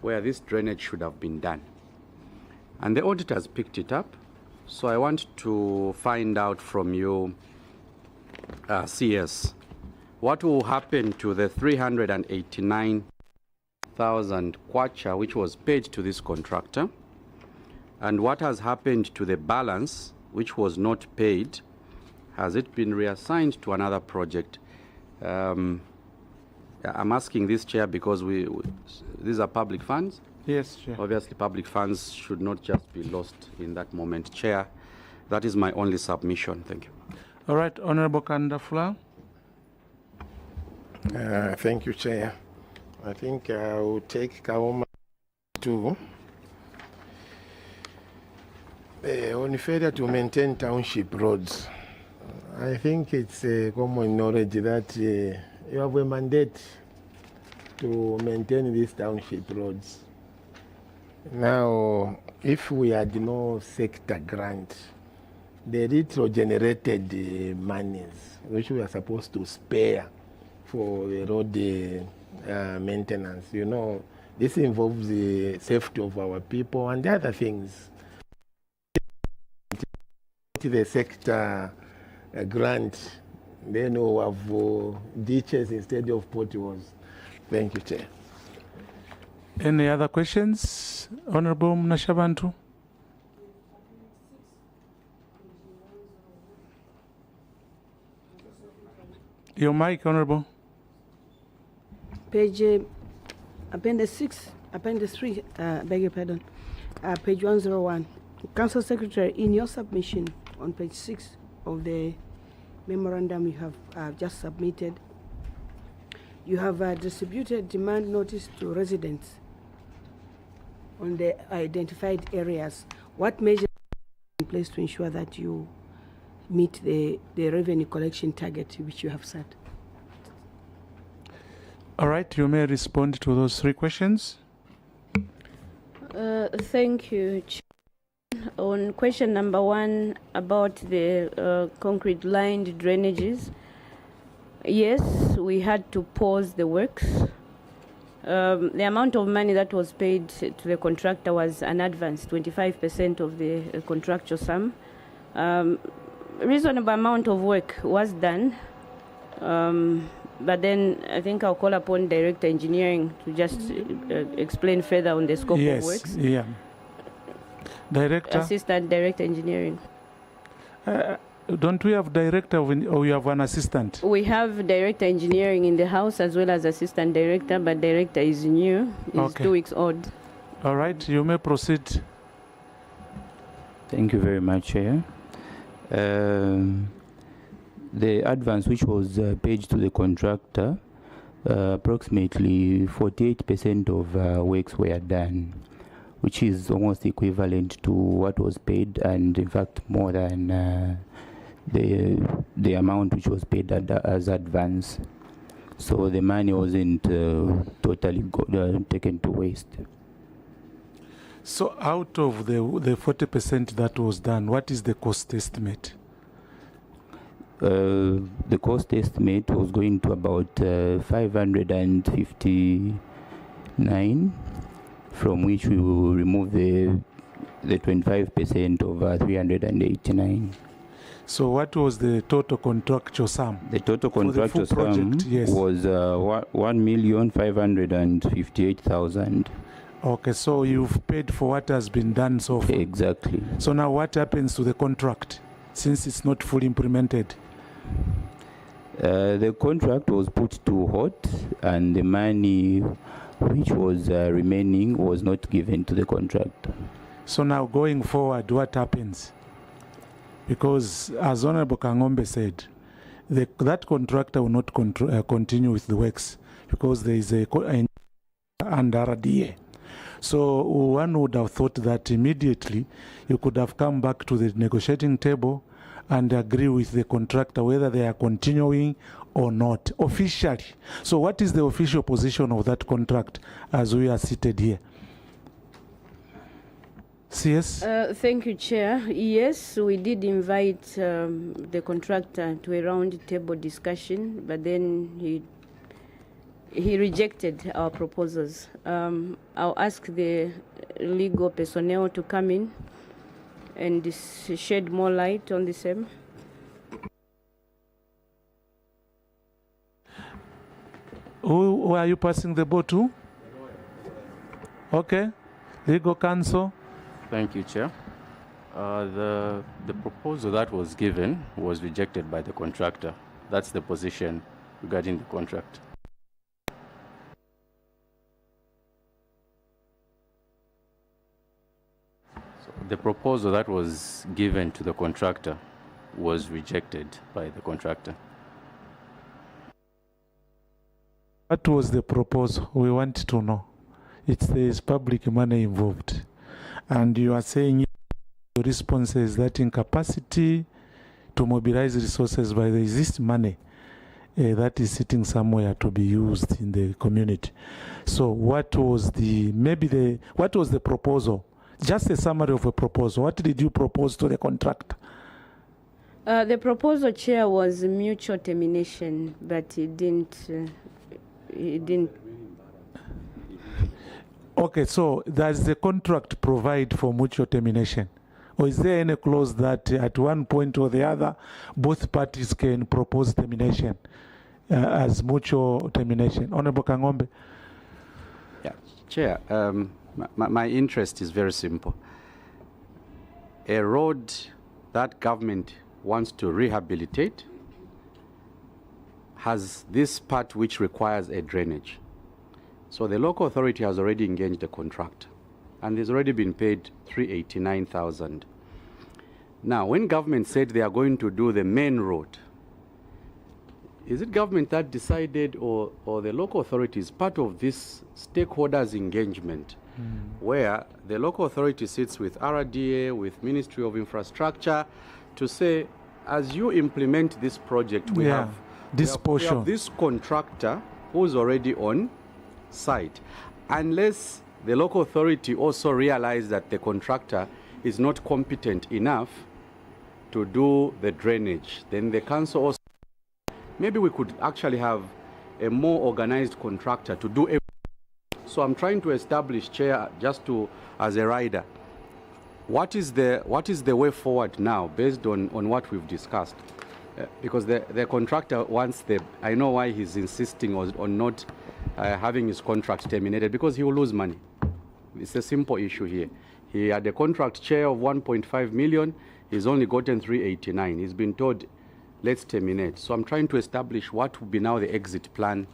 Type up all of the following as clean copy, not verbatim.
where this drainage should have been done. And the audit has picked it up. So I want to find out from you, CS, what will happen to the 389,000 kwacha which was paid to this contractor, and what has happened to the balance which was not paid? Has it been reassigned to another project? I'm asking this, Chair, because these are public funds. Yes, Chair. Obviously, public funds should not just be lost in that moment. Chair, that is my only submission. Thank you. All right, Honorable Kandafula. Thank you, Chair. I think I will take KAOMA to on failure to maintain township roads. I think it's common knowledge that you have a mandate to maintain these township roads. Now, if we had no sector grant, the retro-generated monies which we are supposed to spare for the road maintenance, you know, this involves the safety of our people and other things. The sector grant, then we'll have ditches instead of potholes. Thank you, Chair. Any other questions? Honorable Mnashabantu. Your mic, Honorable. Page Appendix 6, Appendix 3, beg your pardon, page 101. Council Secretary, in your submission on page 6 of the memorandum you have just submitted, you have distributed demand notice to residents on the identified areas. What measures are in place to ensure that you meet the revenue collection target which you have set? All right, you may respond to those three questions. Thank you, Chair. On question number 1 about the concrete lined drainages, yes, we had to pause the works. The amount of money that was paid to the contractor was an advance, 25% of the contractual sum. Reasonable amount of work was done, but then I think I'll call upon Director Engineering to just explain further on the scope of works. Yes, yeah. Director? Assistant Director Engineering. Don't we have director or you have an assistant? We have Director Engineering in the house as well as Assistant Director, but Director is new. He's 2 weeks old. All right, you may proceed. Thank you very much, Chair. The advance which was paid to the contractor, approximately 48% of works were done, which is almost equivalent to what was paid, and in fact more than the amount which was paid as advance. So the money wasn't totally taken to waste. So out of the 40% that was done, what is the cost estimate? The cost estimate was going to about 559, from which we will remove the 25% of 389. So what was the total contractual sum? The total contractual sum project, yes, was 1,558,000. Okay, so you've paid for what has been done so far. Exactly. So now what happens to the contract since it's not fully implemented? The contract was put to halt, and the money which was remaining was not given to the contractor. So now going forward, what happens? Because as Honorable Kangombe said, that contractor will not continue with the works because there is a under RDA. So one would have thought that immediately you could have come back to the negotiating table and agree with the contractor whether they are continuing or not officially. So what is the official position of that contract as we are seated here? CS? Thank you, Chair. Yes, we did invite the contractor to a round table discussion, but then he he rejected our proposals. I'll ask the legal personnel to come in and shed more light on the same. Who are you passing the ball to? Okay, legal counsel. Thank you, Chair. The proposal that was given was rejected by the contractor. That's the position regarding the contract. So the proposal that was given to the contractor was rejected by the contractor. What was the proposal? We want to know. There's public money involved. And you are saying your response is that incapacity to mobilize resources by the existing money that is sitting somewhere to be used in the community. So what was what was the proposal? Just a summary of a proposal. What did you propose to the contractor? The proposal, Chair, was mutual termination, but it didn't. Okay, so does the contract provide for mutual termination? Or is there any clause that at one point or the other, both parties can propose termination as mutual termination? Honorable Kangombe. Yeah, Chair, my interest is very simple. A road that government wants to rehabilitate has this part which requires a drainage. So the local authority has already engaged a contractor, and there's already been paid 389,000. Now, when government said they are going to do the main road, is it government that decided or the local authorities part of this stakeholders engagement where the local authority sits with RDA, with Ministry of Infrastructure to say, as you implement this project, we have this contractor who's already on site. Unless the local authority also realize that the contractor is not competent enough to do the drainage, then the council also, maybe we could actually have a more organized contractor to do everything. So I'm trying to establish, Chair, just to, as a rider, what is the way forward now based on what we've discussed? Because the contractor wants I know why he's insisting on not having his contract terminated, because he will lose money. It's a simple issue here. He had a contract share of 1.5 million. He's only gotten 389. He's been told, let's terminate. So I'm trying to establish what will be now the exit plan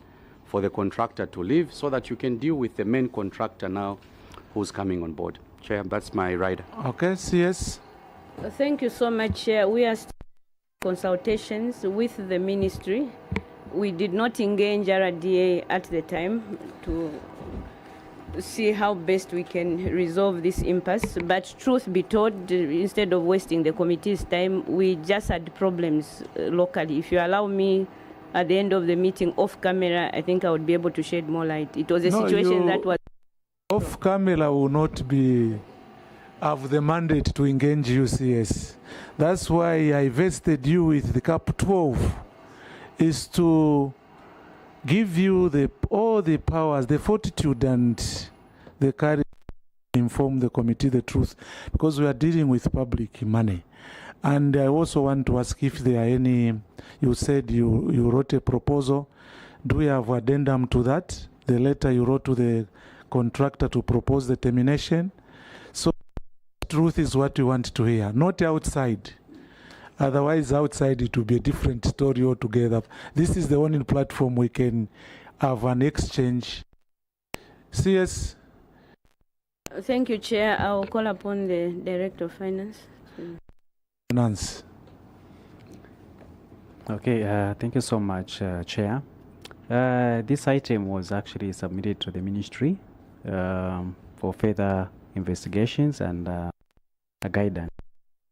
for the contractor to leave so that you can deal with the main contractor now who's coming on board. Chair, that's my rider. Okay, CS. Thank you so much, Chair. We are still in consultations with the ministry. We did not engage RDA at the time to see how best we can resolve this impasse. But truth be told, instead of wasting the committee's time, we just had problems locally. If you allow me, at the end of the meeting, off camera, I think I would be able to shed more light. It was a situation that was... Off camera will not have the mandate to engage UCS. That's why I vested you with the CAP 12, is to give you all the powers, the fortitude and the courage to inform the committee the truth, because we are dealing with public money. And I also want to ask if there are any, you said you wrote a proposal. Do we have addendum to that? The letter you wrote to the contractor to propose the termination? So truth is what we want to hear, not outside. Otherwise, outside it will be a different story altogether. This is the only platform we can have an exchange. CS. Thank you, Chair. I will call upon the Director of Finance. Finance. Okay, thank you so much, Chair. This item was actually submitted to the Ministry for further investigations and guidance.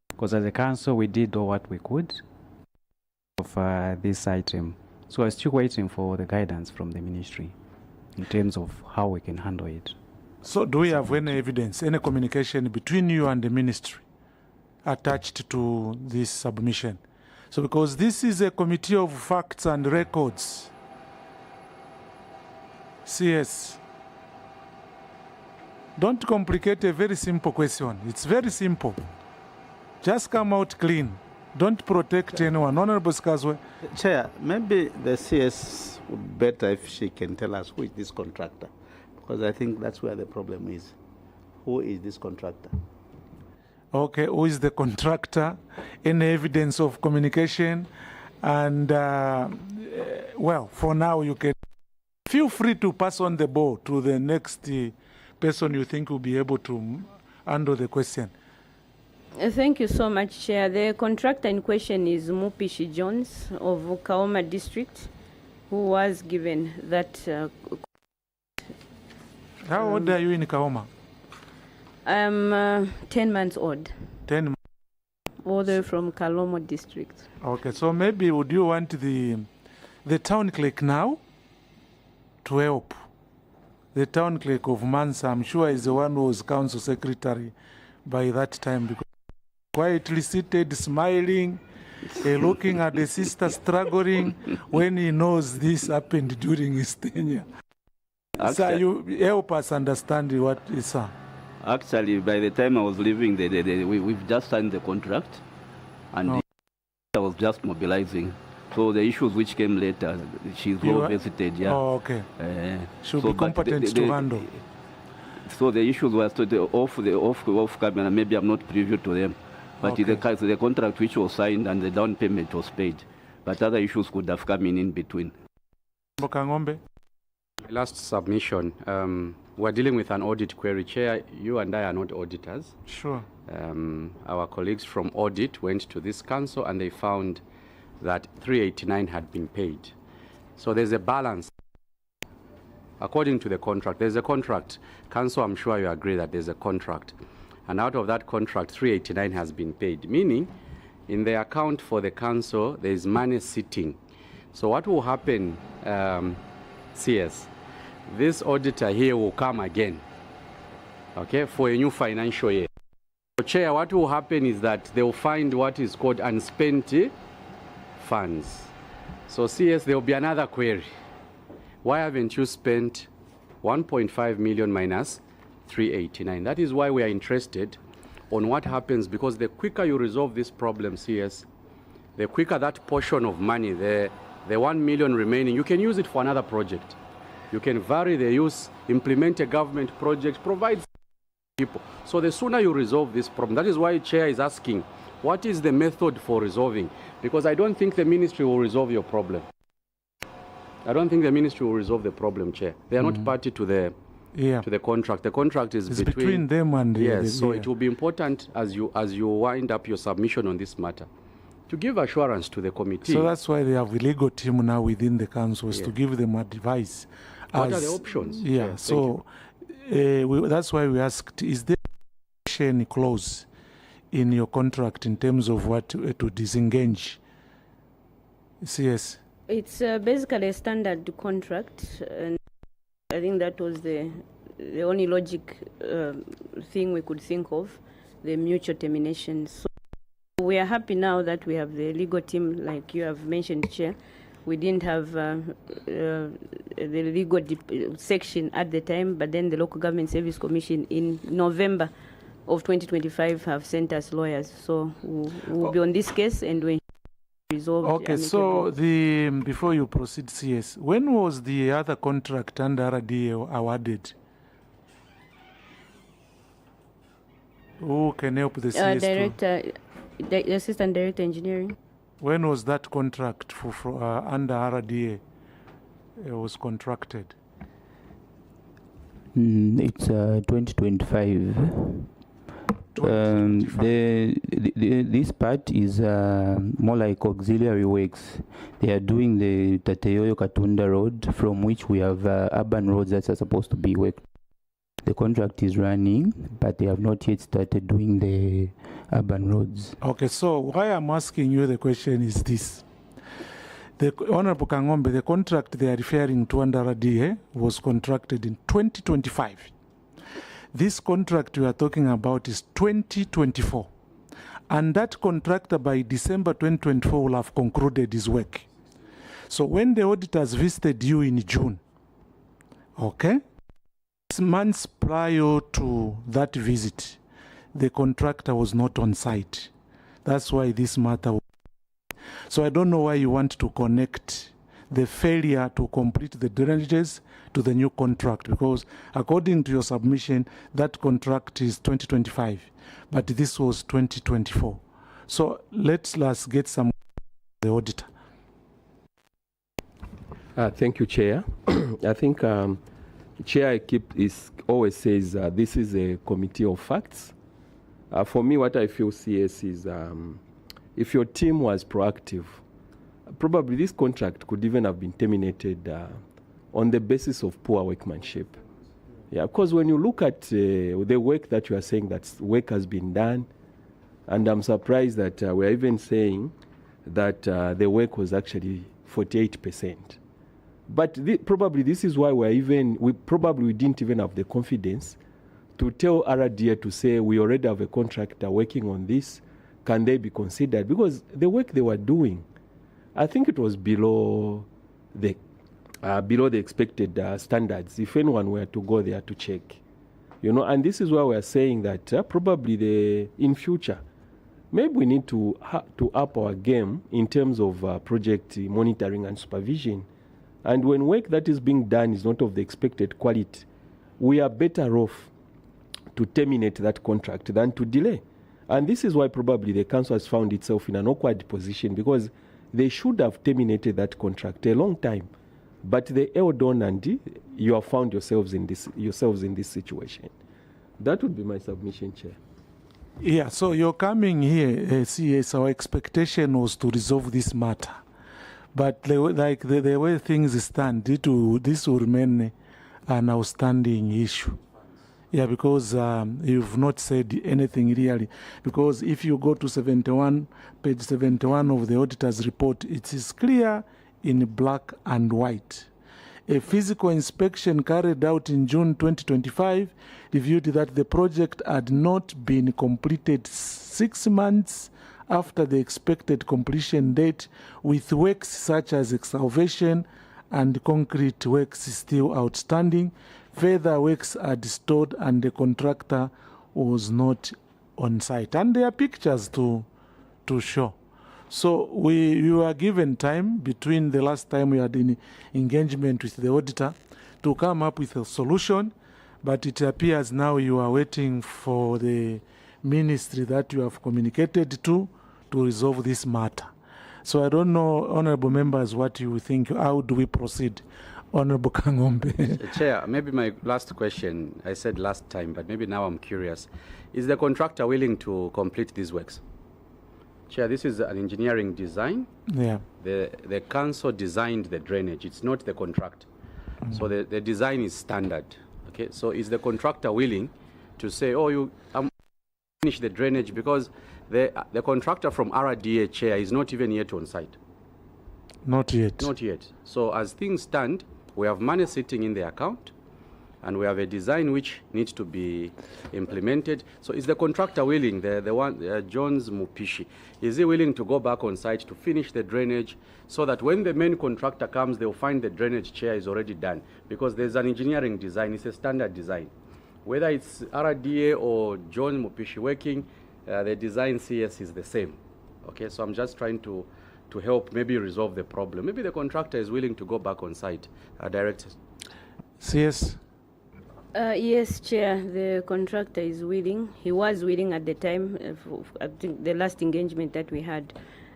Because as a council, we did all what we could of this item. So I'm still waiting for the guidance from the Ministry in terms of how we can handle it. So do we have any evidence, any communication between you and the Ministry attached to this submission? So because this is a committee of facts and records. CS. Don't complicate a very simple question. It's very simple. Just come out clean. Don't protect anyone. Honorable Skazwe. Chair, maybe the CS would better if she can tell us who is this contractor, because I think that's where the problem is. Who is this contractor? Okay, who is the contractor? Any evidence of communication? And, well, for now, you can feel free to pass on the ball to the next person you think will be able to handle the question. Thank you so much, Chair. The contractor in question is Mupishi Jones of KAOMA district, who was given that. How old are you in KAOMA? I'm 10 months old. 10 months. All the way from Kalomo district. Okay, so maybe would you want the town clerk now to help? The town clerk of Mansa, I'm sure, is the one who was council secretary by that time, because quietly seated, smiling, looking at the sister struggling when he knows this happened during his tenure. Sir, you help us understand what is, sir. Actually, by the time I was leaving, we've just signed the contract, and I was just mobilizing. So the issues which came later, she's well visited, yeah. Oh, okay. She'll so be competent to handle. So the issues were off camera. Maybe I'm not privy to them, but Okay. the contract which was signed and the down payment was paid, but other issues could have come in between. Kangombe? Last submission, we're dealing with an audit query. Chair, you and I are not auditors. Sure. Our colleagues from audit went to this council and they found that 389 had been paid. So there's a balance. According to the contract, there's a contract. Council, I'm sure you agree that there's a contract. And out of that contract, 389 has been paid, meaning in the account for the council, there's money sitting. So what will happen, CS? This auditor here will come again, okay, for a new financial year. So, Chair, what will happen is that they will find what is called unspent funds. So, CS, there will be another query. Why haven't you spent 1.5 million minus 389? That is why we are interested on what happens, because the quicker you resolve this problem, CS, the quicker that portion of money, the 1 million remaining, you can use it for another project. You can vary the use, implement a government project, provide people. So the sooner you resolve this problem, that is why Chair is asking, what is the method for resolving? Because I don't think the ministry will resolve your problem. I don't think the ministry will resolve the problem, Chair. They are not party to the contract. The contract is between them and yes. So it will be important as you wind up your submission on this matter to give assurance to the committee. So that's why they have a legal team now within the councils to give them advice. What are the options? Yeah. So that's why we asked: is there any clause in your contract in terms of what to disengage? CS. It's basically a standard contract, and I think that was the only logic thing we could think of, the mutual termination. So we are happy now that we have the legal team, like you have mentioned, Chair. We didn't have the legal section at the time, but then the Local Government Service Commission in November of 2025 have sent us lawyers. So we'll be on this case and we resolve. Okay, so before you proceed, CS, when was the other contract under RDA awarded? Who can help the CS? The Assistant Director Engineering. When was that contract for under RDA was contracted? It's 2025. This part is more like auxiliary works. They are doing the Tateyoyo Katunda Road, from which we have urban roads that are supposed to be worked. The contract is running, but they have not yet started doing the urban roads. Okay, so why I'm asking you the question is this. The Honorable Kangombe, the contract they are referring to under RDA was contracted in 2025. This contract we are talking about is 2024. And that contractor by December 2024 will have concluded his work. So when the auditors visited you in June, Okay? 6 months prior to that visit, the contractor was not on site. That's why this matter. So I don't know why you want to connect the failure to complete the drainages to the new contract, because according to your submission, that contract is 2025, but this was 2024. So let's get some the auditor. Thank you, Chair. I think Chair always says this is a committee of facts. For me, what I feel, CS, is if your team was proactive, probably this contract could even have been terminated on the basis of poor workmanship. Yeah, because when you look at the work that you are saying that work has been done, and I'm surprised that we're even saying that the work was actually 48%. But probably this is why we didn't even have the confidence to tell RDA to say we already have a contractor working on this. Can they be considered? Because the work they were doing, I think it was below the expected standards. If anyone were to go there to check, and this is why we are saying that probably in future, maybe we need to up our game in terms of project monitoring and supervision. And when work that is being done is not of the expected quality, we are better off to terminate that contract than to delay. And this is why probably the council has found itself in an awkward position, because they should have terminated that contract a long time. But they held on, and you have found yourselves in this situation. That would be my submission, Chair. Yeah, so you're coming here, CS, our expectation was to resolve this matter. But the way things stand, this will remain an outstanding issue. Yeah, because you've not said anything really. Because if you go to page 71 of the auditor's report, it is clear in black and white. A physical inspection carried out in June 2025 revealed that the project had not been completed 6 months after the expected completion date, with works such as excavation and concrete works still outstanding. Further works had stalled and the contractor was not on site. And there are pictures to show. So we were given time between the last time we had an engagement with the auditor to come up with a solution, but it appears now you are waiting for the ministry that you have communicated to resolve this matter. So I don't know, honorable members, what you think. How do we proceed? Honorable KAOMA. Chair, maybe my last question, I said last time, but maybe now I'm curious. Is the contractor willing to complete these works? Chair, this is an engineering design. Yeah. The council designed the drainage. It's not the contractor. So the design is standard. Okay. So is the contractor willing to say, I'm finish the drainage, because the contractor from RDA, Chair, is not even yet on site. Not yet. Not yet. So as things stand, we have money sitting in the account, and we have a design which needs to be implemented. So is the contractor willing, the one, Jones Mupishi, is he willing to go back on site to finish the drainage, so that when the main contractor comes, they'll find the drainage, Chair, is already done? Because there's an engineering design, it's a standard design. Whether it's RDA or John Mupishi working, the design CS is the same. Okay, so I'm just trying to help maybe resolve the problem. Maybe the contractor is willing to go back on site. Director. CS. Yes, Chair, the contractor is willing. He was willing at the time, I think the last engagement that we had.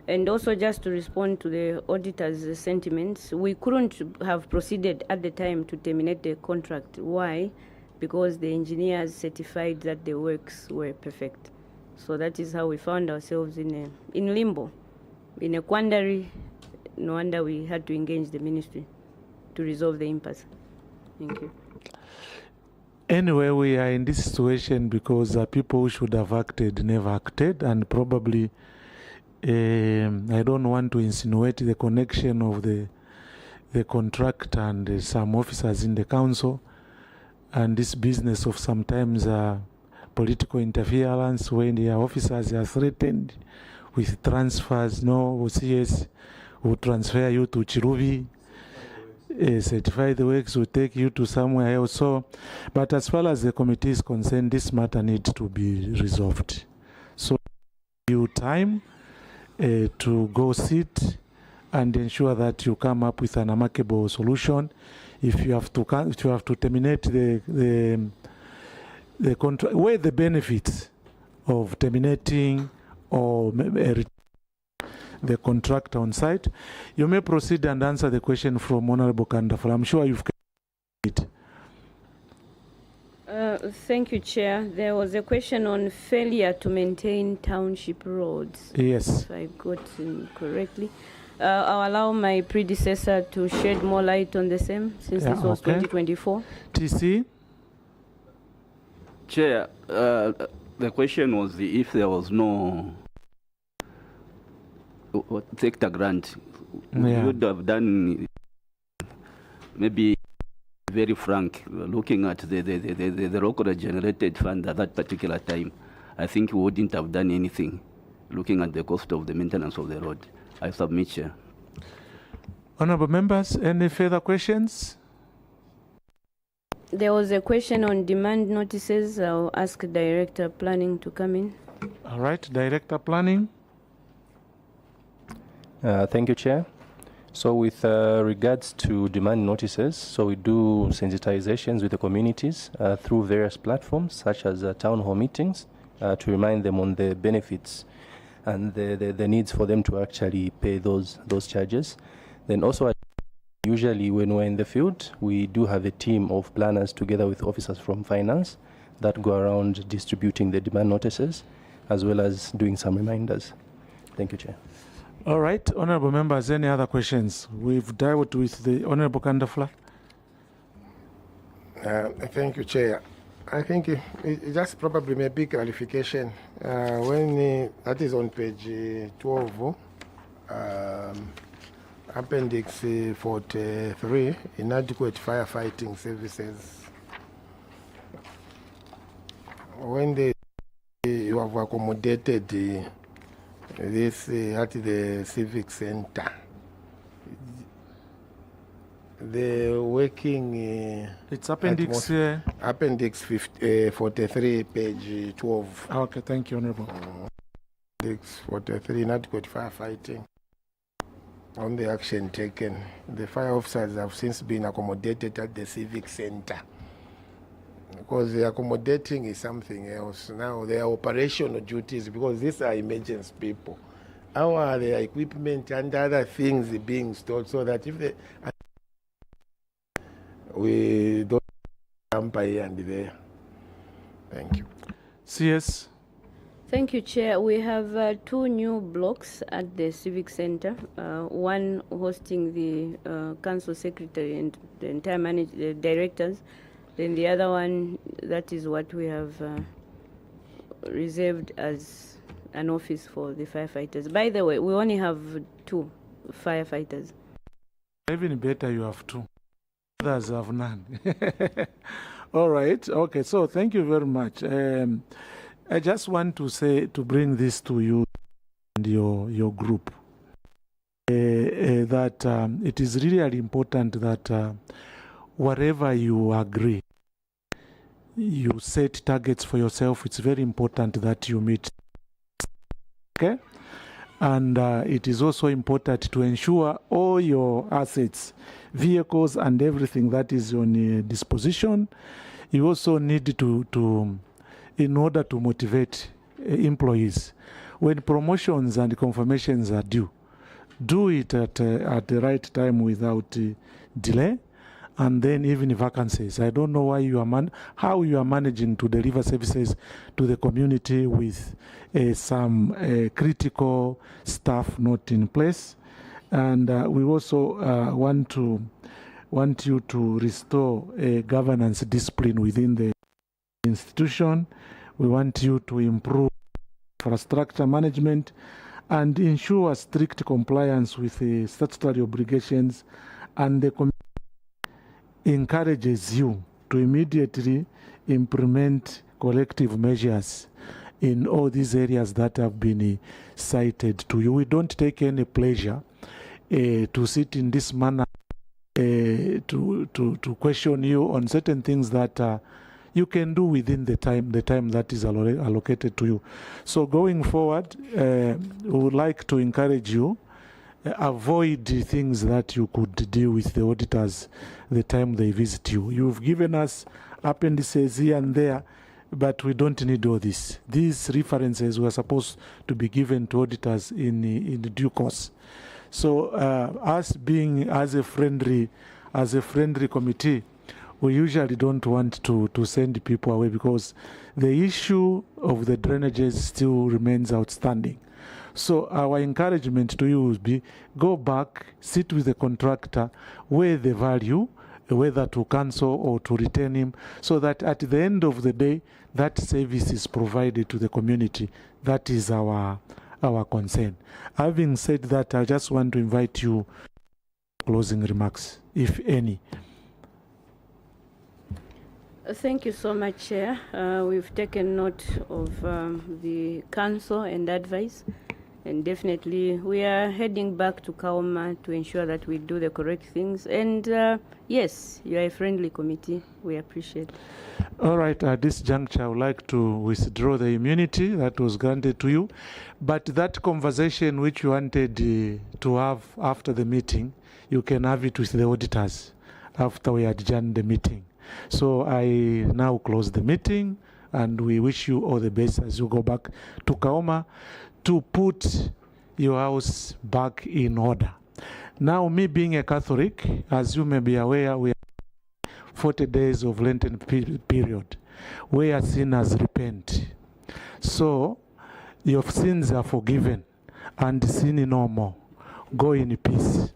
And also, just to respond to the auditor's sentiments, we couldn't have proceeded at the time to terminate the contract. Why? Because the engineers certified that the works were perfect. So that is how we found ourselves in limbo, in a quandary. No wonder we had to engage the ministry to resolve the impasse. Thank you. Anyway, we are in this situation because people who should have acted never acted, and probably I don't want to insinuate the connection of the contractor and some officers in the council, and this business of sometimes political interference when their officers are threatened with transfers. No, CS will transfer you to Chiruvi. certify the works, will take you to somewhere else. So, but as far as the committee is concerned, this matter needs to be resolved. So, you time to go sit and ensure that you come up with an amicable solution. If you have to terminate the contract, weigh the benefits of terminating or the contract on site. You may proceed and answer the question from Honorable Kandafala. I'm sure you've it. Thank you, Chair. There was a question on failure to maintain township roads. Yes. If I got it correctly. I'll allow my predecessor to shed more light on the same, since this was 2024. TC? Chair, the question was if there was no sector grant, we would have done, maybe very frank, looking at the local generated fund at that particular time. I think we wouldn't have done anything, looking at the cost of the maintenance of the road. I submit, Chair. Honorable members, any further questions? There was a question on demand notices. I'll ask Director Planning to come in. All right, Director Planning. Thank you, Chair. So with regards to demand notices, so we do sensitizations with the communities through various platforms, such as town hall meetings, to remind them on the benefits and the needs for them to actually pay those charges. Then also, usually when we're in the field, we do have a team of planners together with officers from finance that go around distributing the demand notices, as well as doing some reminders. Thank you, Chair. All right, honorable members, any other questions? We've dealt with the Honorable Kandafala. Thank you, Chair. I think it just probably may be clarification. When that is on page 12, appendix 43, inadequate firefighting services. When you have accommodated this at the civic center, the working it's appendix appendix 43, page 12. Okay, thank you, Honorable. Appendix 43, inadequate firefighting. On the action taken, the fire officers have since been accommodated at the civic center, because the accommodating is something else. Now their operational duties, because these are emergency people, how are their equipment and other things being stored, so that if we don't jump here and there. Thank you. CS. Thank you, Chair. We have 2 new blocks at the Civic Center, one hosting the Council Secretary and the entire directors, then the other one, that is what we have reserved as an office for the firefighters. By the way, we only have 2 firefighters. Even better, you have 2. Others have none. All right. Okay, so thank you very much. I just want to bring this to you and your group, that it is really important that whatever you agree, you set targets for yourself. It's very important that you meet. Okay? And it is also important to ensure all your assets, vehicles, and everything that is on disposition. You also need to in order to motivate employees, when promotions and confirmations are due, do it at the right time without delay, and then even vacancies. I don't know why how you are managing to deliver services to the community with some critical staff not in place, and we also want you to restore governance discipline within the institution. We want you to improve infrastructure management and ensure strict compliance with the statutory obligations, and the committee encourages you to immediately implement collective measures in all these areas that have been cited to you. We don't take any pleasure to sit in this manner to question you on certain things that you can do within the time that is allocated to you. So going forward, we would like to encourage you, avoid the things that you could deal with the auditors the time they visit you. You've given us appendices here and there, but we don't need all this. These references were supposed to be given to auditors in due course. So us being as a friendly committee, we usually don't want to send people away because the issue of the drainages still remains outstanding. So our encouragement to you would be, go back, sit with the contractor, weigh the value, whether to cancel or to retain him, so that at the end of the day, that service is provided to the community. That is our concern. Having said that, I just want to invite you closing remarks, if any. Thank you so much, Chair. We've taken note of the counsel and advice, and definitely we are heading back to KAOMA to ensure that we do the correct things. And yes, you are a friendly committee. We appreciate it. All right, at this juncture, I would like to withdraw the immunity that was granted to you. But that conversation which you wanted to have after the meeting, you can have it with the auditors after we adjourn the meeting. So I now close the meeting, and we wish you all the best as you go back to KAOMA to put your house back in order. Now, me being a Catholic, as you may be aware, we have 40 days of Lenten period where sinners repent. So your sins are forgiven and sin no more. Go in peace.